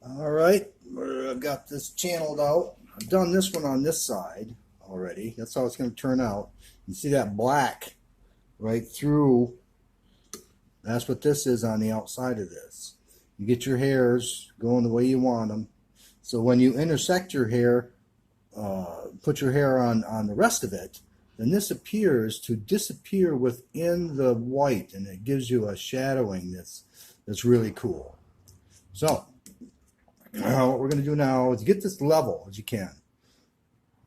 All right, I've got this channeled out. I've done this one on this side already. That's how it's going to turn out. You see that black right through? That's what this is on the outside of this. You get your hairs going the way you want them. So when you intersect your hair, put your hair on the rest of it, then this appears to disappear within the white, and it gives you a shadowing that's really cool. So what we're going to do now is get this level as you can.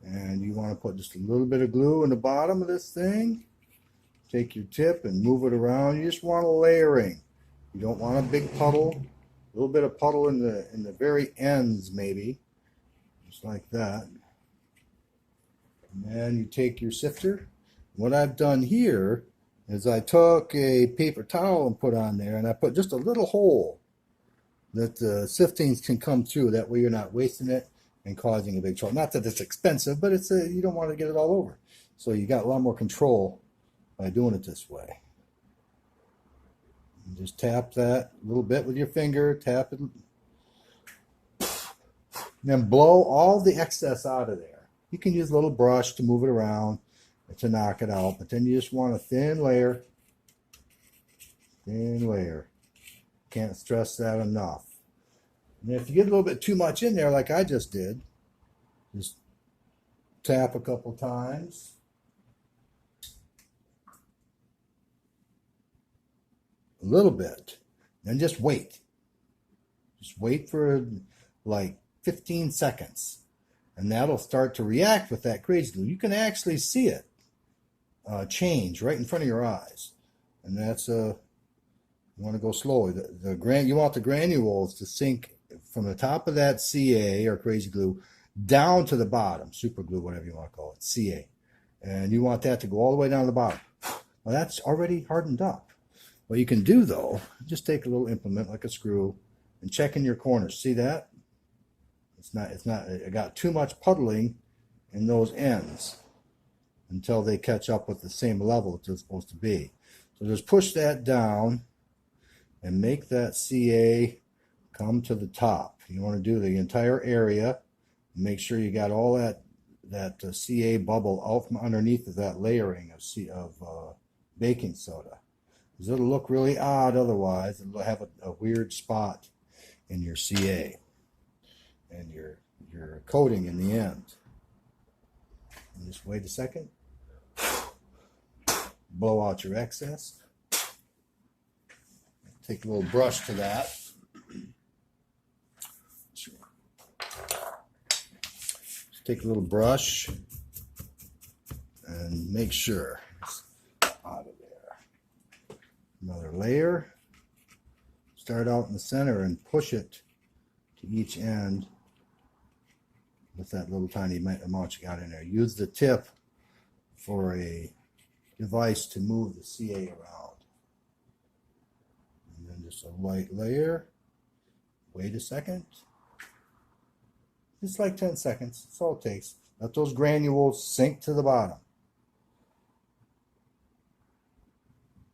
And you want to put just a little bit of glue in the bottom of this thing. Take your tip and move it around. You just want a layering. You don't want a big puddle. A little bit of puddle in the very ends maybe. Just like that. And then you take your sifter. What I've done here is I took a paper towel and put on there, and I put just a little hole that the siftings can come through. That way you're not wasting it and causing a big trouble. Not that it's expensive, but you don't want to get it all over. So you got a lot more control by doing it this way. And just tap that a little bit with your finger, tap it, and then blow all the excess out of there. You can use a little brush to move it around to knock it out, but then you just want a thin layer. Thin layer. Can't stress that enough. And if you get a little bit too much in there, like I just did, just tap a couple times. A little bit. Then just wait. Just wait for like 15 seconds. And that'll start to react with that crazy glue. You can actually see it change right in front of your eyes. And that's you want to go slowly. You want the granules to sink from the top of that CA or crazy glue down to the bottom, super glue, whatever you want to call it, CA. And you want that to go all the way down to the bottom. Well, that's already hardened up. What you can do though, just take a little implement like a screw and check in your corners. See that? It got too much puddling in those ends until they catch up with the same level it's supposed to be. So just push that down and make that CA come to the top. You want to do the entire area. Make sure you got all that CA bubble out from underneath of that layering of baking soda. Because it'll look really odd otherwise. It'll have a weird spot in your CA and your coating in the end. And just wait a second. Blow out your excess. Take a little brush to that. Just take a little brush and make sure it's out of there. Another layer. Start out in the center and push it to each end with that little tiny amount you got in there. Use the tip for a device to move the CA around. And then just a light layer. Wait a second. Just like 10 seconds. That's all it takes. Let those granules sink to the bottom.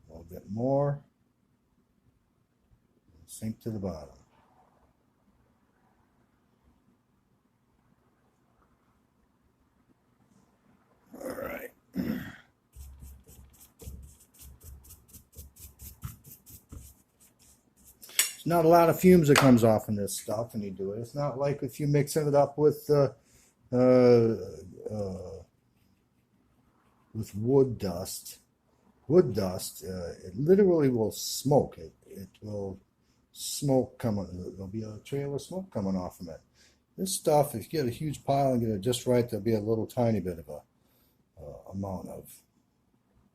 A little bit more. Sink to the bottom. All right. There's not a lot of fumes that comes off in this stuff when you do it. It's not like if you mix it up with wood dust. Wood dust, it literally will smoke. It will smoke coming. There'll be a trail of smoke coming off from it. This stuff, if you get a huge pile and get it just right, there'll be a little tiny bit of a amount of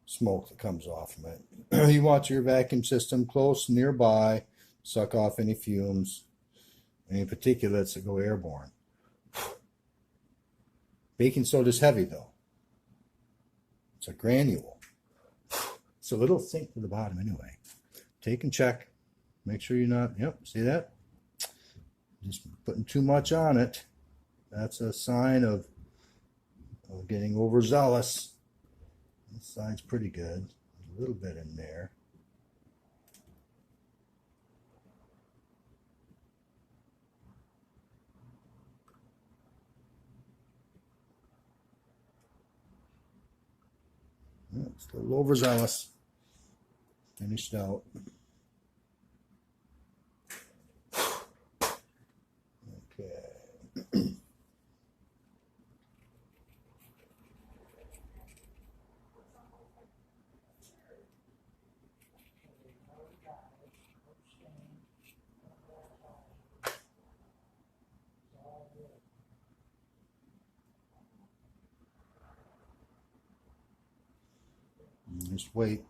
smoke that comes off from it. You want your vacuum system close nearby, suck off any fumes, any particulates that go airborne. Baking soda is heavy though. It's a granule. So it'll sink to the bottom anyway. Take and check. Make sure you're not, yep, see that? Just putting too much on it. That's a sign of getting overzealous. This side's pretty good. A little bit in there. It's a little overzealous. Finished out. Okay. Just wait.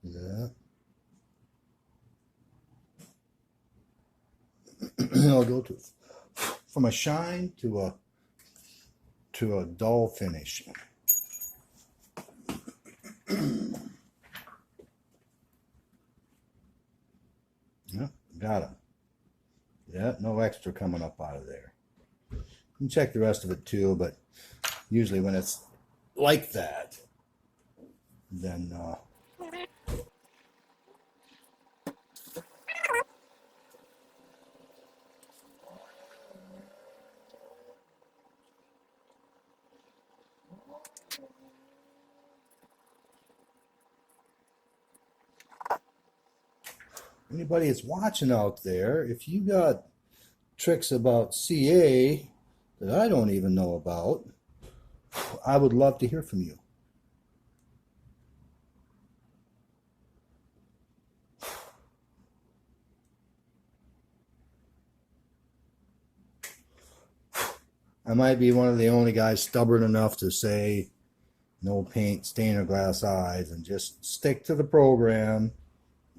Yeah. I'll go from a shine to a dull finish. Yeah, got him. Yeah, no extra coming up out of there. You can check the rest of it too, but usually when it's like that, then anybody that's watching out there, if you got tricks about CA that I don't even know about, I would love to hear from you. I might be one of the only guys stubborn enough to say no paint, stained or glass eyes, and just stick to the program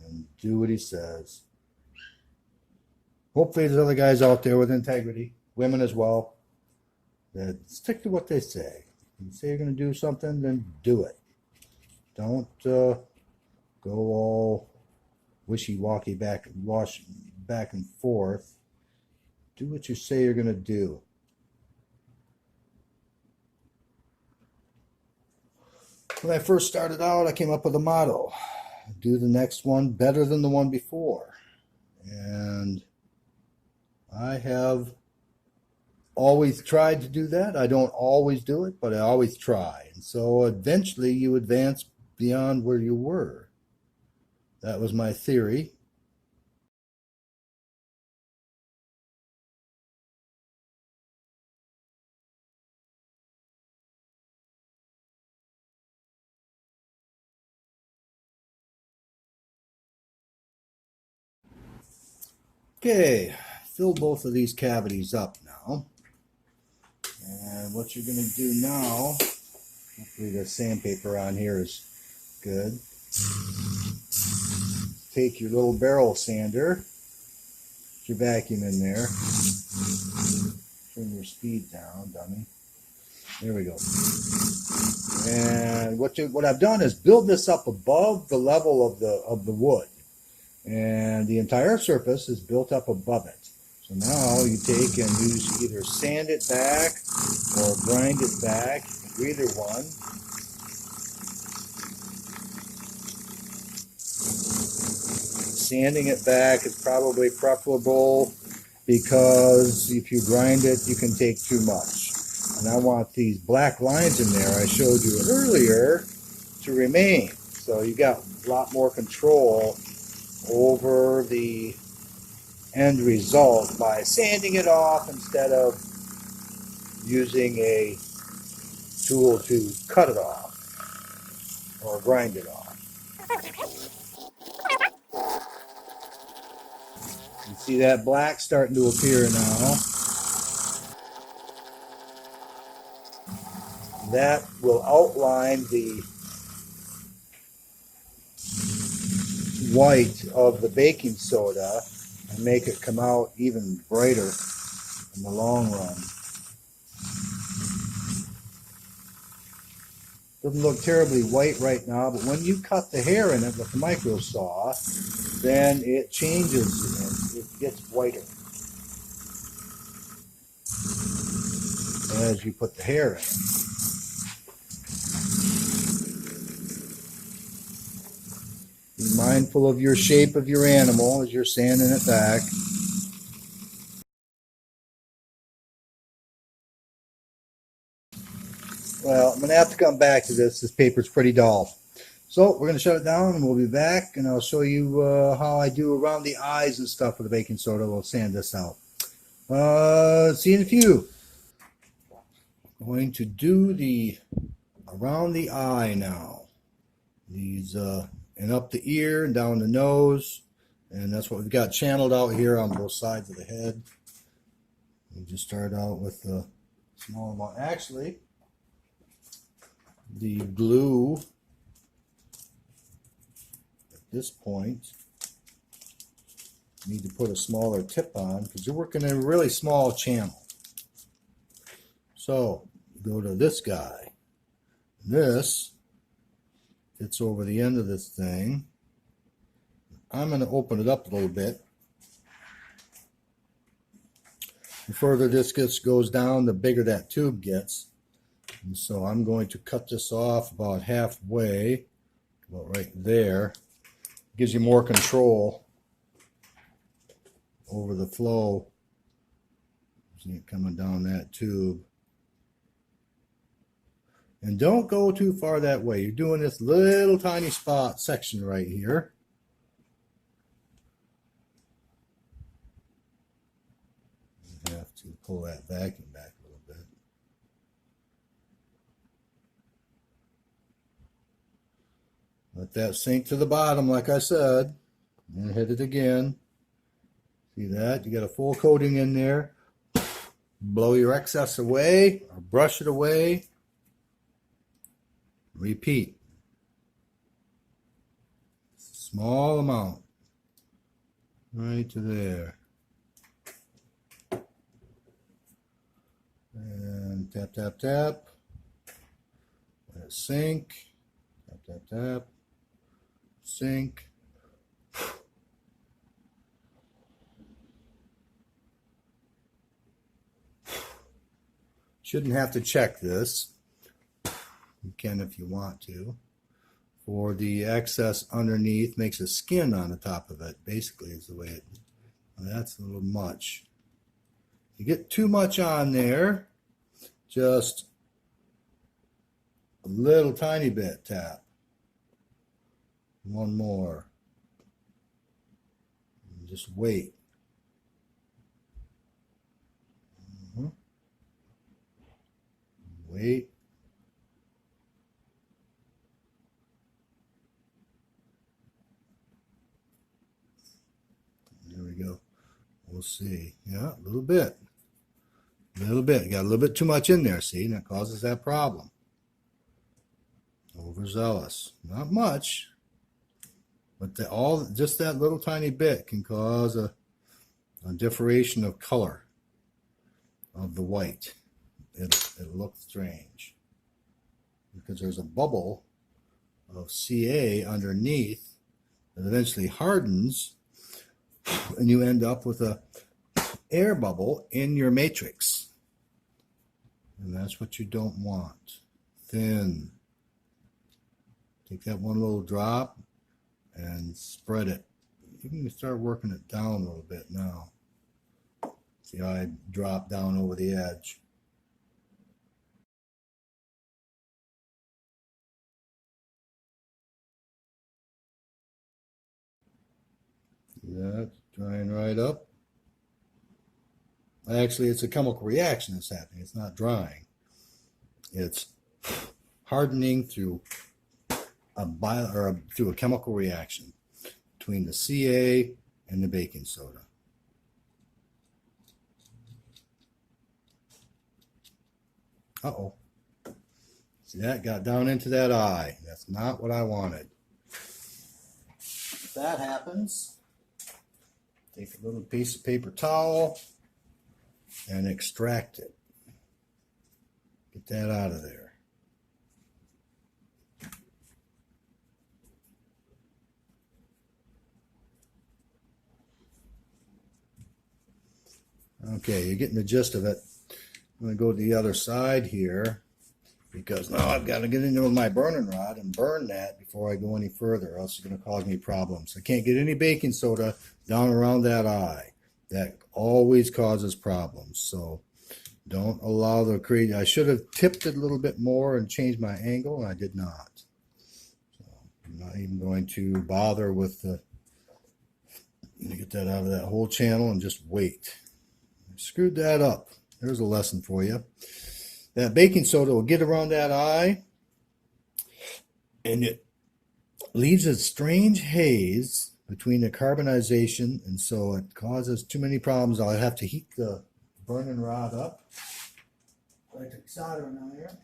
and do what he says. Hopefully there's other guys out there with integrity, women as well, that stick to what they say. If you say you're going to do something, then do it. Don't go all wishy-washy back and forth. Do what you say you're going to do. When I first started out, I came up with a motto: do the next one better than the one before. And I have always tried to do that. I don't always do it, but I always try. And so eventually you advance beyond where you were. That was my theory. Okay, fill both of these cavities up now. And what you're going to do now, hopefully the sandpaper on here is good. Take your little barrel sander, put your vacuum in there, turn your speed down, dummy. There we go. And what I've done is build this up above the level of the wood, and the entire surface is built up above it. So now you take and either sand it back or grind it back, either one. Sanding it back is probably preferable, because if you grind it, you can take too much. And I want these black lines in there I showed you earlier to remain. So you got a lot more control over the end result by sanding it off instead of using a tool to cut it off or grind it off. You see that black starting to appear now. That will outline the white of the baking soda and make it come out even brighter in the long run. Doesn't look terribly white right now, but when you cut the hair in it with the micro saw, then it changes and it gets whiter as you put the hair in. mindful of your shape of your animal as you're sanding it back. Well, I'm going to have to come back to this. This paper's pretty dull. So we're going to shut it down and we'll be back, and I'll show you how I do around the eyes and stuff with the baking soda. We'll sand this out. See you in a few. I'm going to do the around the eye now. These and up the ear and down the nose, and that's what we've got channeled out here on both sides of the head. We just start out with the small amount. Actually, the glue at this point, you need to put a smaller tip on because you're working in a really small channel. So go to this guy. This fits over the end of this thing. I'm going to open it up a little bit. The further this goes down, the bigger that tube gets. And so I'm going to cut this off about halfway, about right there. Gives you more control over the flow. See it coming down that tube. And don't go too far that way. You're doing this little tiny spot section right here. You have to pull that vacuum back a little bit. Let that sink to the bottom, like I said, and hit it again. See that? You got a full coating in there. Blow your excess away or brush it away. Repeat. Small amount. Right to there. And tap, tap, tap. Let it sink. Tap, tap, tap. Sink. Shouldn't have to check this. You can if you want to. For the excess underneath, makes a skin on the top of it, basically is the way it, that's a little much. You get too much on there, just a little tiny bit tap. One more. And just wait. Wait. There we go. We'll see. Yeah, a little bit. A little bit. You got a little bit too much in there, see? And that causes that problem. Overzealous. Not much. But just that little tiny bit can cause a differentiation of color of the white. It'll look strange. Because there's a bubble of CA underneath that eventually hardens, and you end up with a air bubble in your matrix. And that's what you don't want. Thin. Take that one little drop and spread it. You can start working it down a little bit now. See how I drop down over the edge. That's drying right up. Actually, it's a chemical reaction that's happening. It's not drying. It's hardening through through a chemical reaction between the CA and the baking soda. Uh-oh. See, that got down into that eye. That's not what I wanted. If that happens, take a little piece of paper towel and extract it. Get that out of there. Okay, you're getting the gist of it. I'm going to go to the other side here because now I've got to get into my burning rod and burn that before I go any further, or else it's going to cause me problems. I can't get any baking soda down around that eye. That always causes problems. So don't allow the crazy. I should have tipped it a little bit more and changed my angle, and I did not. So I'm not even going to bother with the. I'm going to get that out of that whole channel and just wait. I screwed that up. There's a lesson for you. That baking soda will get around that eye, and it leaves a strange haze between the carbonization, and so it causes too many problems. I'll have to heat the burning rod up. I took soldering iron.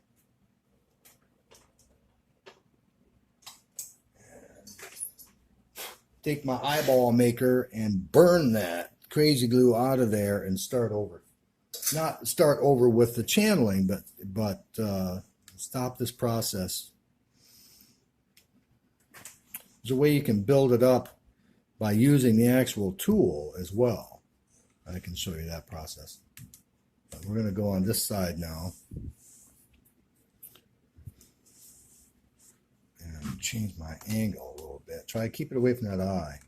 Take my eyeball maker and burn that crazy glue out of there and start over. Not start over with the channeling, but stop this process. There's a way you can build it up by using the actual tool as well. I can show you that process. But we're going to go on this side now and change my angle a little bit. Try to keep it away from that eye.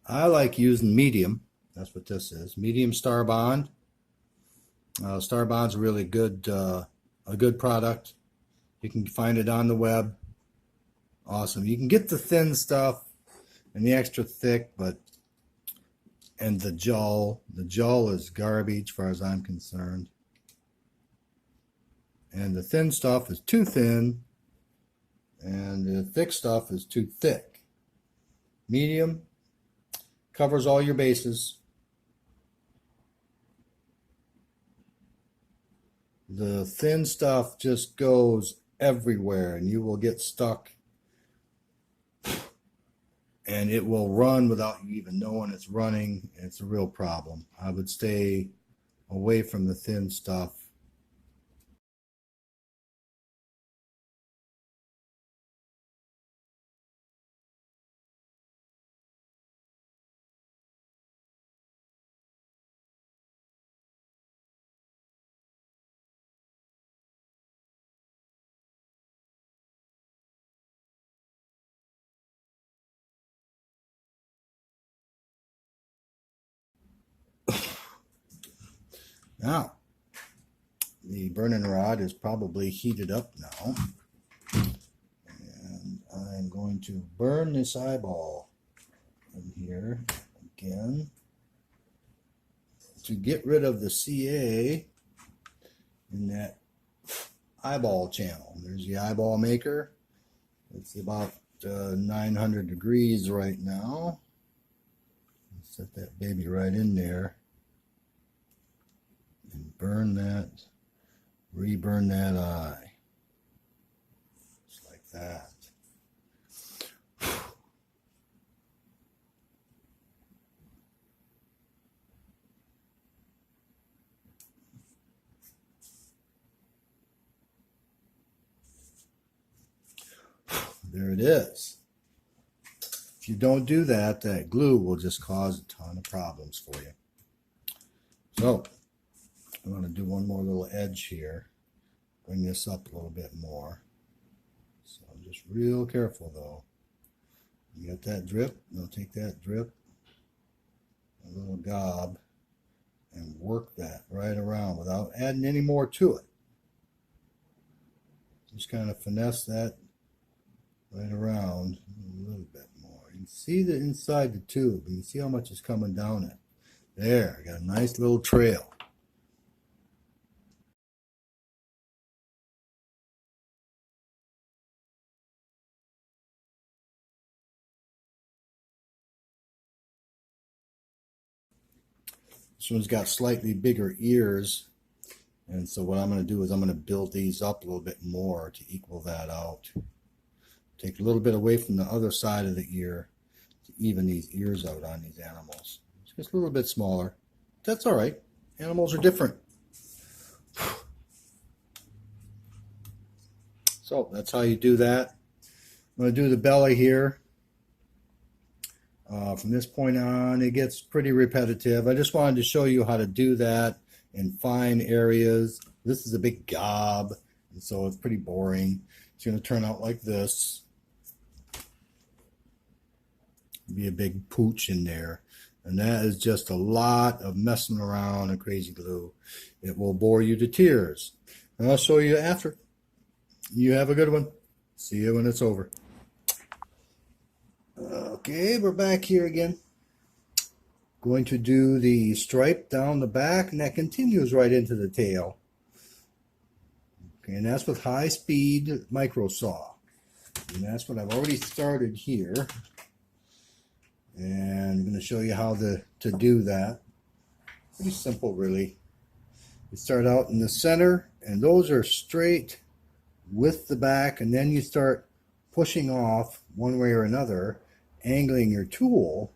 I like using medium. That's what this is. Medium Star Bond. Star Bond's a really good, a good product. You can find it on the web. Awesome. You can get the thin stuff and the extra thick, and the gel. The gel is garbage as far as I'm concerned. And the thin stuff is too thin, and the thick stuff is too thick. Medium covers all your bases. The thin stuff just goes everywhere, and you will get stuck, and it will run without you even knowing it's running. It's a real problem. I would stay away from the thin stuff. Now, the burning rod is probably heated up now. And I'm going to burn this eyeball in here again to get rid of the CA in that eyeball channel. There's the eyeball maker. It's about 900 degrees right now. Set that baby right in there. And burn that, reburn that eye. Just like that. There it is. If you don't do that, that glue will just cause a ton of problems for you. So, I'm going to do one more little edge here. Bring this up a little bit more. So I'm just real careful though. You got that drip, now take that drip, a little gob, and work that right around without adding any more to it. Just kind of finesse that right around a little bit more. You can see the inside the tube. You can see how much is coming down it. There, I got a nice little trail. This one's got slightly bigger ears, and so what I'm going to do is I'm going to build these up a little bit more to equal that out. Take a little bit away from the other side of the ear to even these ears out on these animals. It's just a little bit smaller. That's all right. Animals are different. So that's how you do that. I'm going to do the belly here. From this point on, it gets pretty repetitive. I just wanted to show you how to do that in fine areas. This is a big gob, and so it's pretty boring. It's going to turn out like this. Be a big pooch in there. And that is just a lot of messing around and crazy glue. It will bore you to tears. And I'll show you after. You have a good one. See you when it's over. Okay, we're back here again. Going to do the stripe down the back, and that continues right into the tail. Okay, and that's with high-speed micro saw. And that's what I've already started here. And I'm going to show you how to do that. Pretty simple, really. You start out in the center, and those are straight with the back, and then you start pushing off one way or another, angling your tool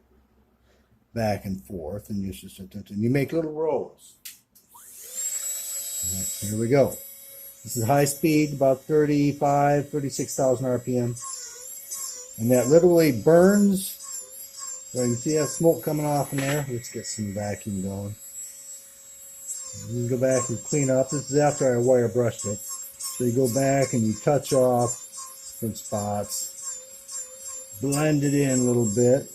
back and forth, and you make little rows. Right, here we go. This is high speed, about 36,000 RPM. And that literally burns. So you can see that smoke coming off in there. Let's get some vacuum going. You can go back and clean up. This is after I wire brushed it. So you go back and you touch off different spots. Blend it in a little bit.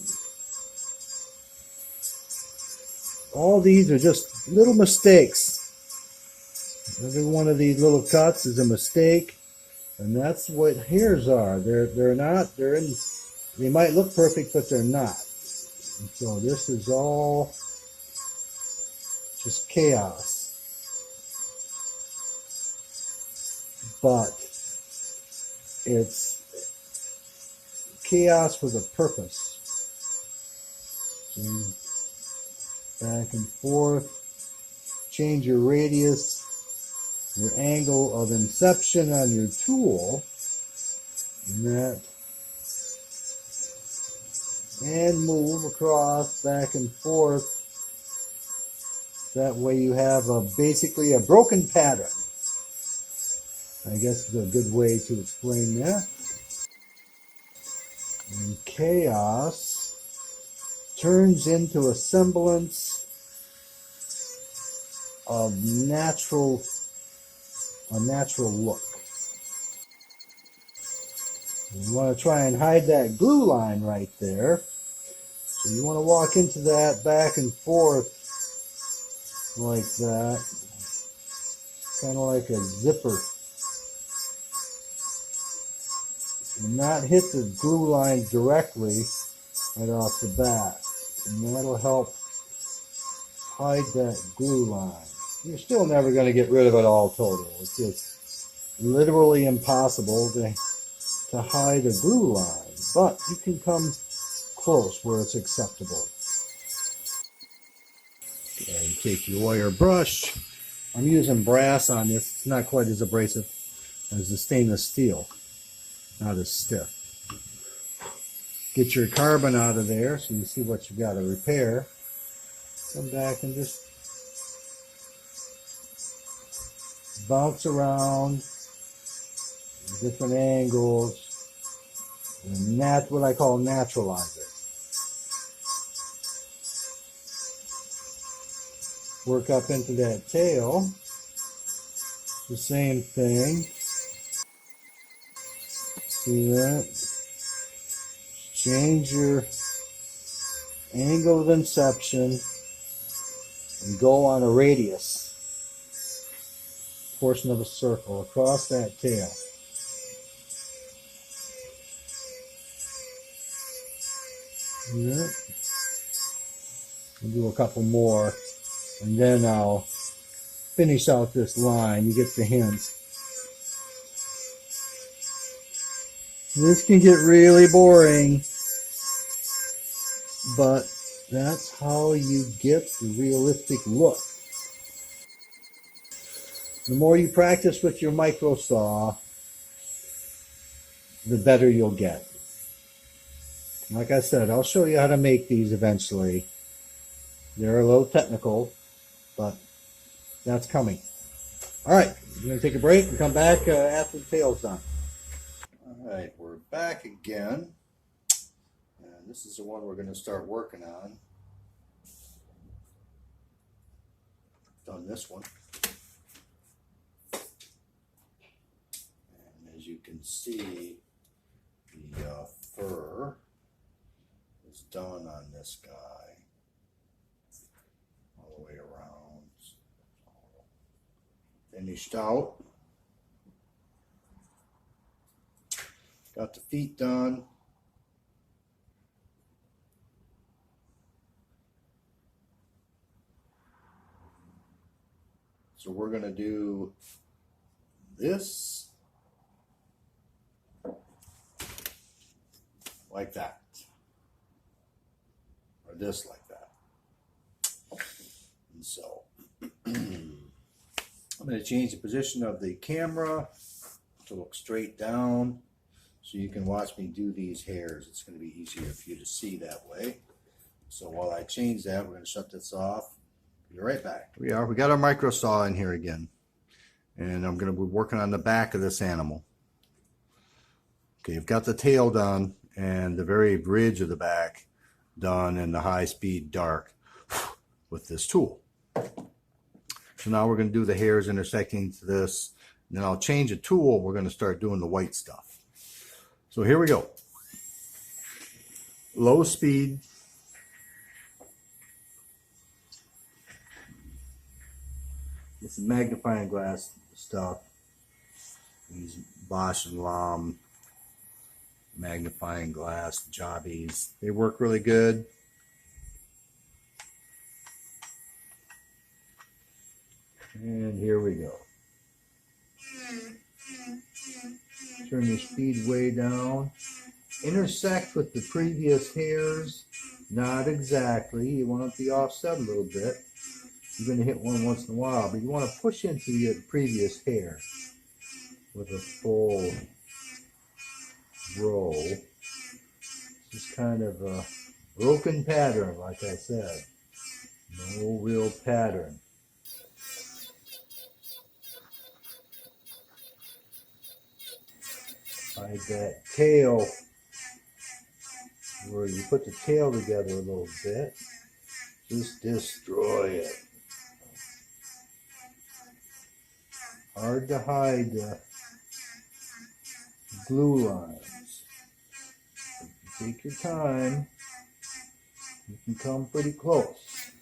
All these are just little mistakes. Every one of these little cuts is a mistake. And that's what hairs are. They might look perfect, but they're not. And so this is all just chaos. But it's chaos with a purpose. So back and forth, change your radius, your angle of inception on your tool, and move across back and forth. That way you have basically a broken pattern. I guess is a good way to explain that. And chaos turns into a semblance of a natural look. You want to try and hide that glue line right there. So you want to walk into that back and forth like that. Kind of like a zipper. And not hit the glue line directly right off the bat. And that'll help hide that glue line. You're still never going to get rid of it all total. It's just literally impossible to hide a glue line, but you can come close where it's acceptable. Okay, you take your wire brush. I'm using brass on this. It's not quite as abrasive as the stainless steel, not as stiff. Get your carbon out of there so you see what you got to repair. Come back and just bounce around different angles, and that's what I call naturalize it. Work up into that tail, the same thing. See that? Change your angle of inception and go on a radius portion of a circle across that tail. Yeah. We'll do a couple more, and then I'll finish out this line. You get the hint. This can get really boring, but that's how you get the realistic look. The more you practice with your micro saw, the better you'll get. Like I said, I'll show you how to make these eventually. They're a little technical, but that's coming. All right, we're going to take a break and come back after the tail's done. All right, we're back again. And And this is the one we're going to start working on. Done this one. And as you can see, the fur is done on this guy all the way around. Finished out. Got the feet done. So we're going to do this like that, or this like that. And so I'm going to change the position of the camera to look straight down so you can watch me do these hairs. It's going to be easier for you to see that way. So while I change that, we're going to shut this off. Be right back. We are. We got our micro saw in here again. And I'm going to be working on the back of this animal. Okay, you've got the tail done and the very bridge of the back done in the high-speed dark with this tool. So now we're going to do the hairs intersecting to this. And then I'll change the tool. We're going to start doing the white stuff. So here we go. Low speed. This is magnifying glass stuff. These Bosch and Lam magnifying glass jobbies. They work really good. And here we go. Turn your speed way down. Intersect with the previous hairs. Not exactly. You want to be offset a little bit. You're going to hit one once in a while, but you want to push into the previous hair with a full row. Just kind of a broken pattern, like I said. No real pattern. Hide that tail where you put the tail together a little bit. Just destroy it. Hard to hide the glue lines. If you take your time, you can come pretty close.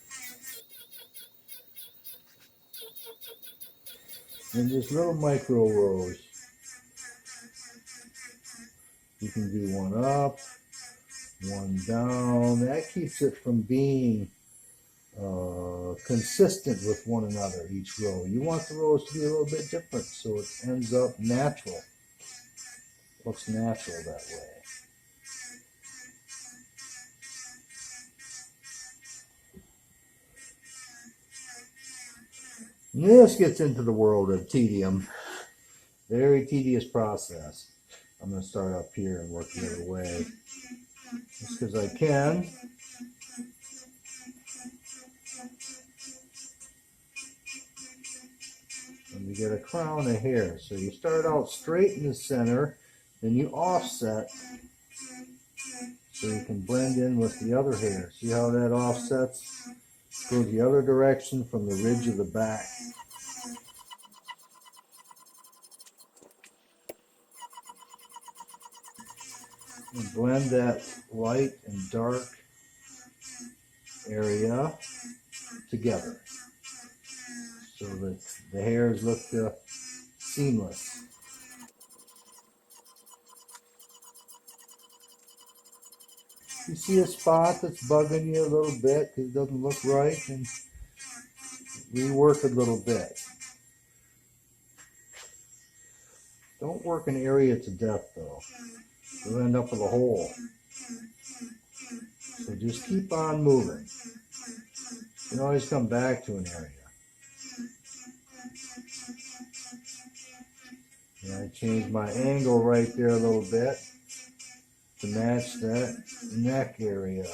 And just little micro rows. You can do one up, one down. That keeps it from being consistent with one another, each row. You want the rows to be a little bit different so it ends up natural. Looks natural that way. And this gets into the world of tedium. Very tedious process. I'm going to start up here and work the other way. Just because I can. And you get a crown of hair. So you start out straight in the center, then you offset so you can blend in with the other hair. See how that offsets? Goes the other direction from the ridge of the back. And blend that light and dark area together so that the hairs look seamless. You see a spot that's bugging you a little bit because it doesn't look right, and rework a little bit. Don't work an area to death though. You'll end up with a hole. So just keep on moving. You can always come back to an area. And I changed my angle right there a little bit to match that neck area.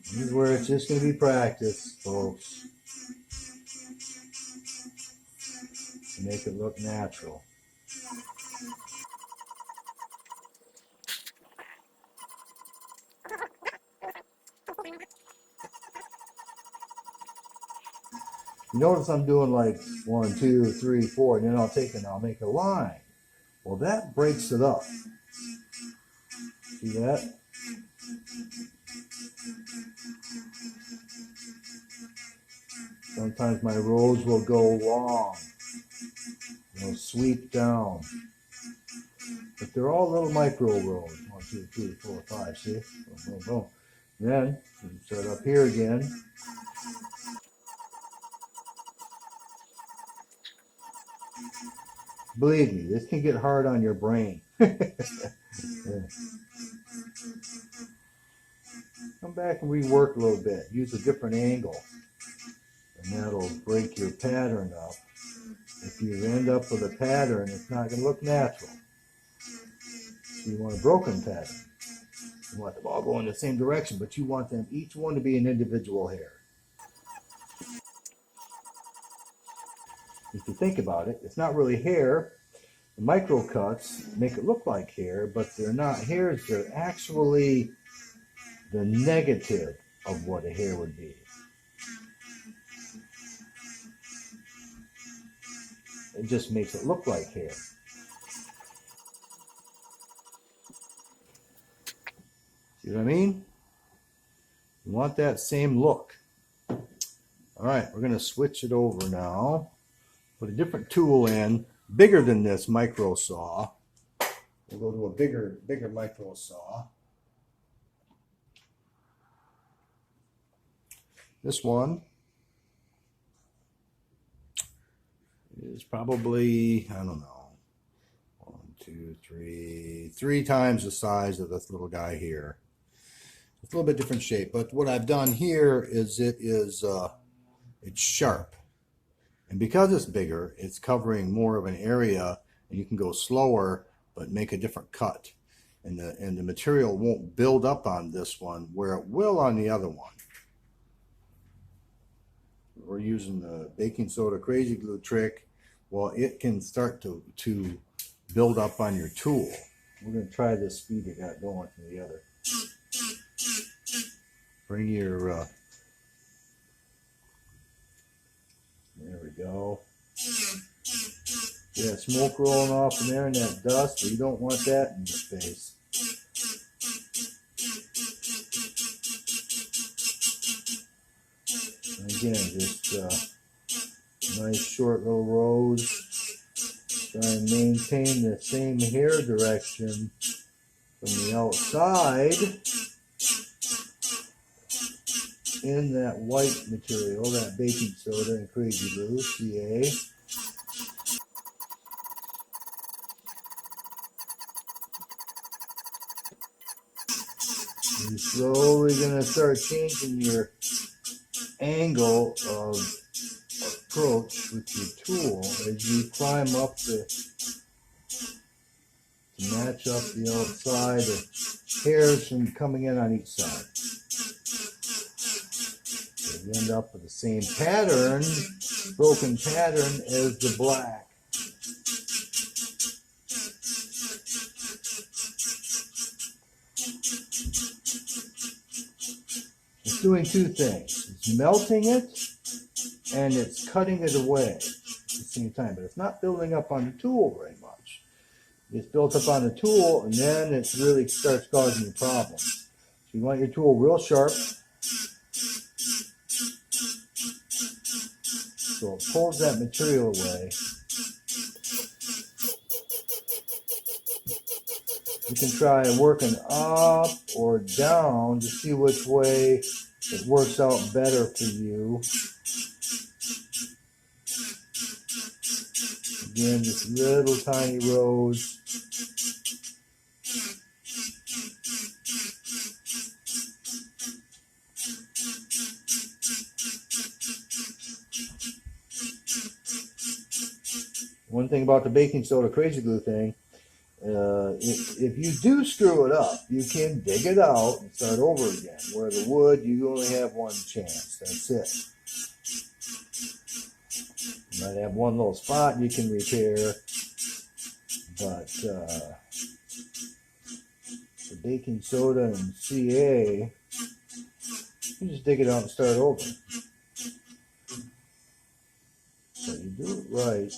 This is where it's just going to be practice, folks, to make it look natural. You notice I'm doing like 1, 2, 3, 4, and then I'll take and I'll make a line. Well, that breaks it up. See that? Sometimes my rows will go long. They'll sweep down. But they're all little micro rows. 1, 2, 3, 4, 5. See? Boom, boom, boom. Then you start up here again. Believe me, this can get hard on your brain. Yeah. Come back and rework a little bit. Use a different angle. And that'll break your pattern up. If you end up with a pattern, it's not going to look natural. So you want a broken pattern. You want them all going in the same direction, but you want them each one to be an individual hair. If you think about it, it's not really hair. The micro cuts make it look like hair, but they're not hairs. They're actually the negative of what a hair would be. It just makes it look like hair. See what I mean? You want that same look. All right, we're going to switch it over now. Put a different tool in, bigger than this micro saw. We'll go to a bigger micro saw. This one is probably, I don't know, 1, 2, 3, 3 times the size of this little guy here. It's a little bit different shape, but what I've done here is it's sharp. And because it's bigger, it's covering more of an area, and you can go slower, but make a different cut. And the material won't build up on this one where it will on the other one. We're using the baking soda crazy glue trick. Well, it can start to build up on your tool. We're going to try this speed you got going from the other. Bring your there we go. Yeah, smoke rolling off in there and that dust, but you don't want that in your face. And again, just nice short little rows. Try and maintain the same hair direction from the outside in that white material, that baking soda and crazy glue, CA. You're slowly going to start changing your angle of approach with your tool as you climb up to match up the outside of hairs from coming in on each side. So you end up with the same pattern, broken pattern as the black. It's doing two things. It's melting it and it's cutting it away at the same time, but it's not building up on the tool very much. It's built up on the tool and then it really starts causing you problems. So you want your tool real sharp so it pulls that material away. You can try working up or down to see which way it works out better for you. Again, just little tiny rows. One thing about the baking soda crazy glue thing, if you do screw it up, you can dig it out and start over again. Where the wood, you only have one chance. That's it. You might have one little spot you can repair, but the baking soda and CA, you just dig it out and start over. right.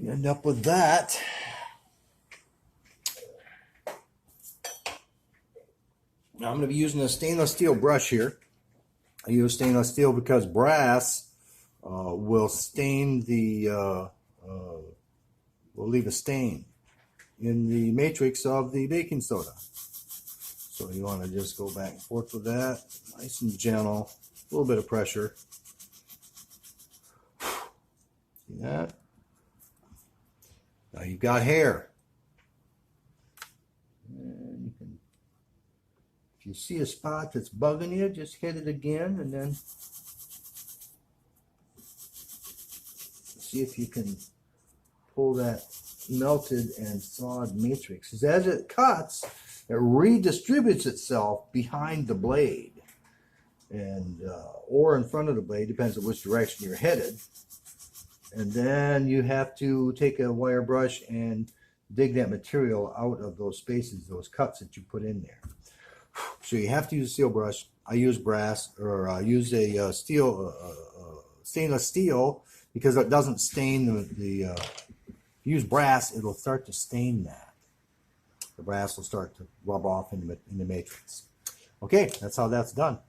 You end up with that. Now I'm going to be using a stainless steel brush here. I use stainless steel because brass will stain the, will leave a stain in the matrix of the baking soda. So you want to just go back and forth with that, nice and gentle, a little bit of pressure. See that? Now you've got hair. And you can, if you see a spot that's bugging you, just hit it again and then see if you can pull that melted and thawed matrix. Because as it cuts, it redistributes itself behind the blade and or in front of the blade, depends on which direction you're headed. And then you have to take a wire brush and dig that material out of those spaces, those cuts that you put in there. So you have to use a steel brush. I use brass, or I use a stainless steel, because it doesn't stain the if you use brass, it'll start to stain that. The brass will start to rub off in the matrix. Okay, that's how that's done.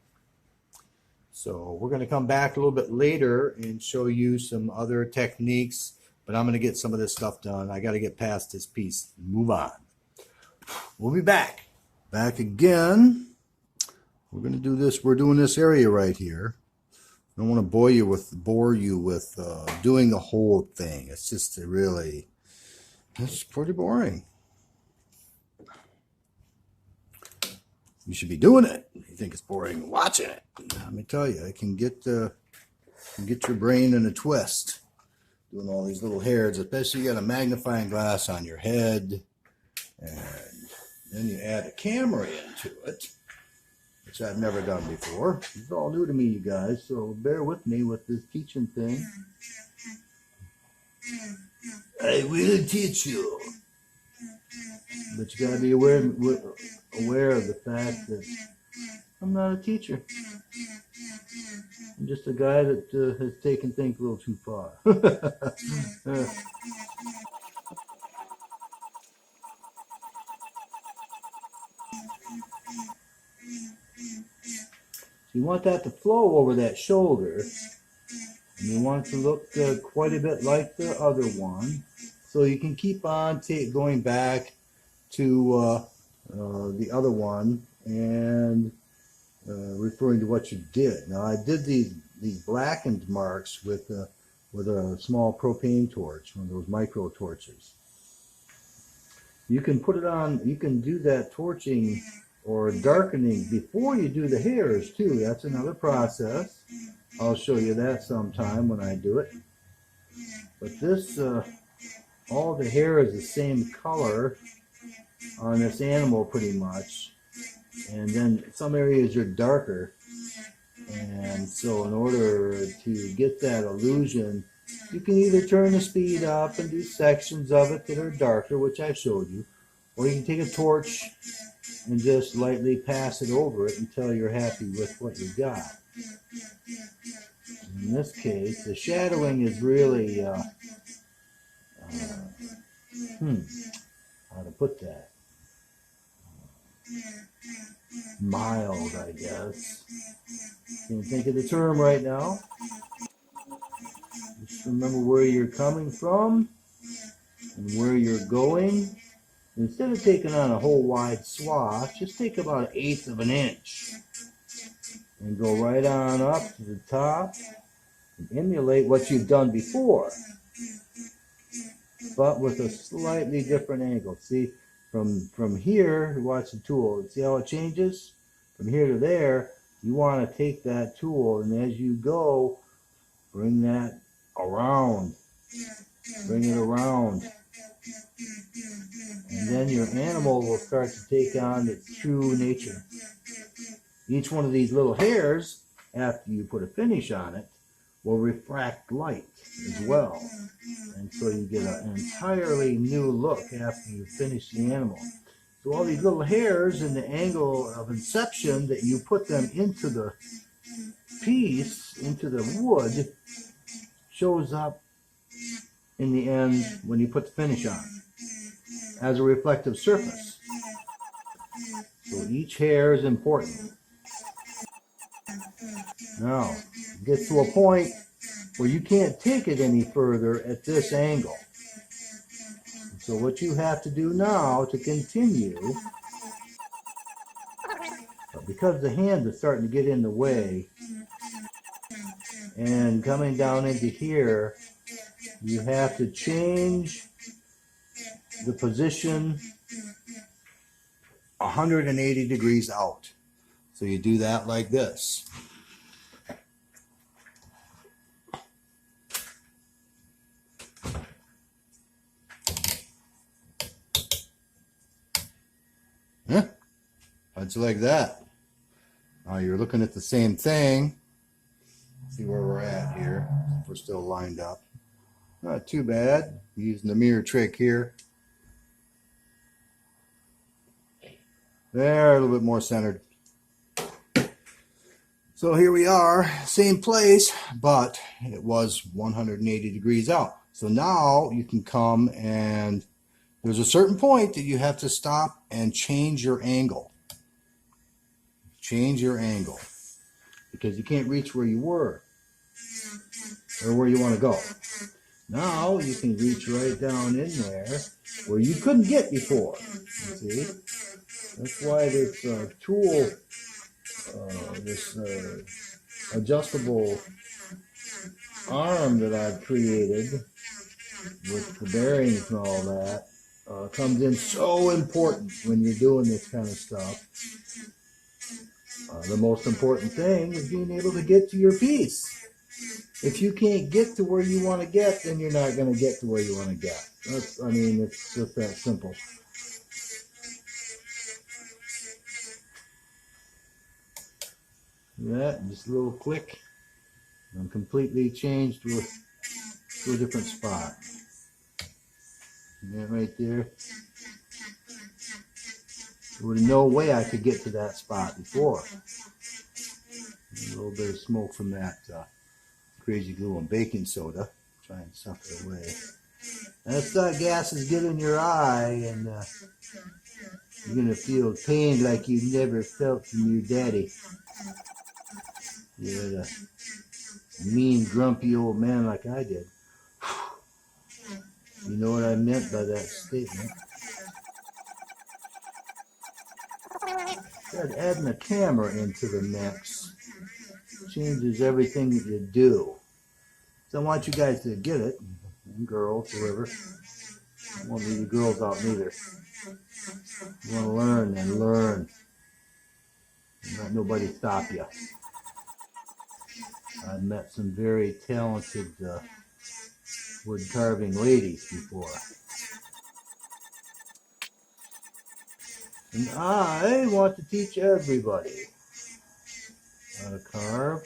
So we're going to come back a little bit later and show you some other techniques, but I'm going to get some of this stuff done. I got to get past this piece and move on. We'll be back. Back again. We're going to do this. We're doing this area right here. I don't want to bore you with doing the whole thing. It's just really, it's pretty boring. You should be doing it. You think it's boring watching it. Let me tell you, it can get your brain in a twist doing all these little hairs, especially you got a magnifying glass on your head, and then you add a camera into it, which I've never done before. It's all new to me, you guys, so bear with me with this teaching thing. I will teach you. But you got to be aware of the fact that I'm not a teacher. I'm just a guy that has taken things a little too far. You want that to flow over that shoulder, and you want it to look quite a bit like the other one, so you can keep on going back to the other one and referring to what you did. Now I did these blackened marks with a small propane torch, one of those micro torches. You can put it on. You can do that torching or darkening before you do the hairs too. That's another process. I'll show you that sometime when I do it. But this, all the hair is the same color on this animal pretty much, and then some areas are darker, and so in order to get that illusion, you can either turn the speed up and do sections of it that are darker, which I showed you, or you can take a torch and just lightly pass it over it until you're happy with what you got. In this case, the shadowing is really, how to put that? Mild, I guess. Can't think of the term right now. Just remember where you're coming from and where you're going. Instead of taking on a whole wide swath, just take about 1/8 of an inch and go right on up to the top and emulate what you've done before, but with a slightly different angle. See, from here, watch the tool. See how it changes? From here to there, you want to take that tool, and as you go, bring that around. Bring it around. And then your animal will start to take on its true nature. Each one of these little hairs, after you put a finish on it, will refract light as well. And so you get an entirely new look after you finish the animal. So all these little hairs and the angle of inception that you put them into the piece into the wood shows up in the end when you put the finish on as a reflective surface. So each hair is important. Now, it gets to a point where you can't take it any further at this angle. So what you have to do now to continue, because the hand is starting to get in the way, and coming down into here, you have to change the position 180 degrees out. So you do that like this. Huh? It's like that. Now you're looking at the same thing. See where we're at here. We're still lined up. Not too bad. Using the mirror trick here. There, a little bit more centered. So here we are, same place, but it was 180 degrees out. So now you can come and there's a certain point that you have to stop and change your angle. Change your angle. Because you can't reach where you were or where you want to go. Now you can reach right down in there where you couldn't get before. See? That's why this tool, this adjustable arm that I've created with the bearings and all that comes in so important when you're doing this kind of stuff. The most important thing is being able to get to your piece. If you can't get to where you want to get, then you're not going to get to where you want to get. I mean, it's just that simple. That, just a little click, and I'm completely changed to a different spot. That right there. There was no way I could get to that spot before. A little bit of smoke from that crazy glue and baking soda. Try and suck it away. As that gas is getting your eye, and you're going to feel pain like you never felt from your daddy. You're a mean, grumpy old man like I did. You know what I meant by that statement? Start adding a camera into the mix. Changes everything that you do. So I want you guys to get it. And girls, whoever. I won't leave you girls out neither. You want to learn, then learn. And let nobody stop you. I've met some very talented wood carving ladies before. And I want to teach everybody how to carve.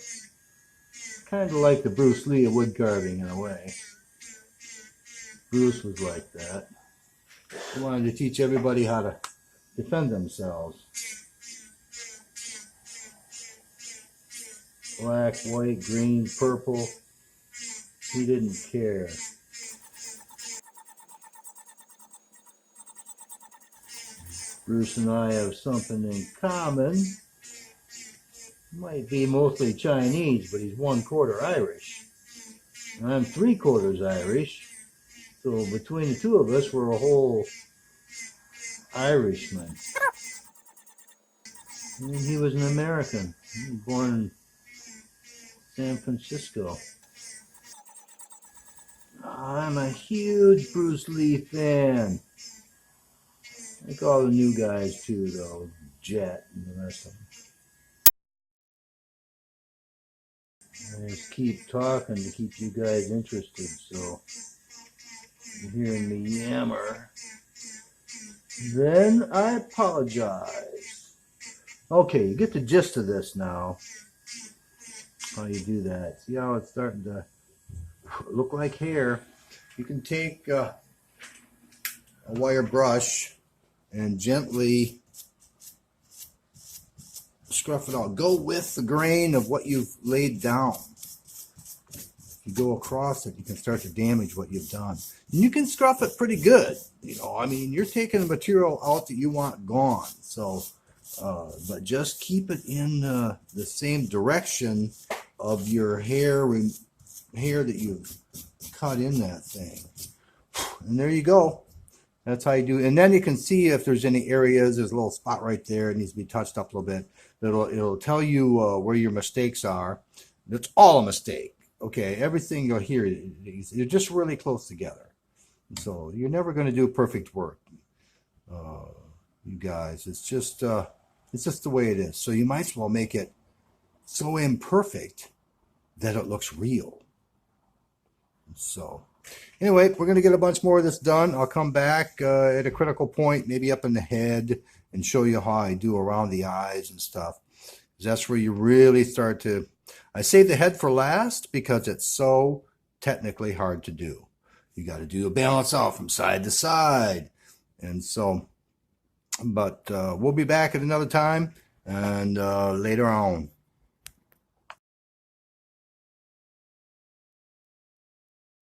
Kind of like the Bruce Lee of wood carving in a way. Bruce was like that. He wanted to teach everybody how to defend themselves. Black, white, green, purple. He didn't care. Bruce and I have something in common. Might be mostly Chinese, but he's 1/4 Irish. And I'm 3/4 Irish. So between the two of us, we're a whole Irishman. And he was an American. He was born in San Francisco. I'm a huge Bruce Lee fan. I like all the new guys too, though. Jet and the rest of them. I just keep talking to keep you guys interested, so you're hearing me yammer. Then I apologize. Okay, you get the gist of this now. How you do that. See how it's starting to look like hair? You can take a wire brush and gently scruff it out. Go with the grain of what you've laid down. If you go across it, you can start to damage what you've done. And you can scruff it pretty good. You know, I mean, you're taking the material out that you want gone. So, but just keep it in the same direction of your hair that you've cut in that thing. And there you go. That's how you do it. And then you can see if there's any areas. There's a little spot right there. It needs to be touched up a little bit. It'll tell you where your mistakes are. It's all a mistake. Okay, everything you'll hear, they're just really close together. So you're never going to do perfect work, you guys. It's just the way it is. So you might as well make it so imperfect that it looks real. So anyway, we're going to get a bunch more of this done. I'll come back at a critical point, maybe up in the head, and show you how I do around the eyes and stuff. That's where you really start to... I save the head for last because it's so technically hard to do. You got to do a balance out from side to side. And so, but we'll be back at another time and later on.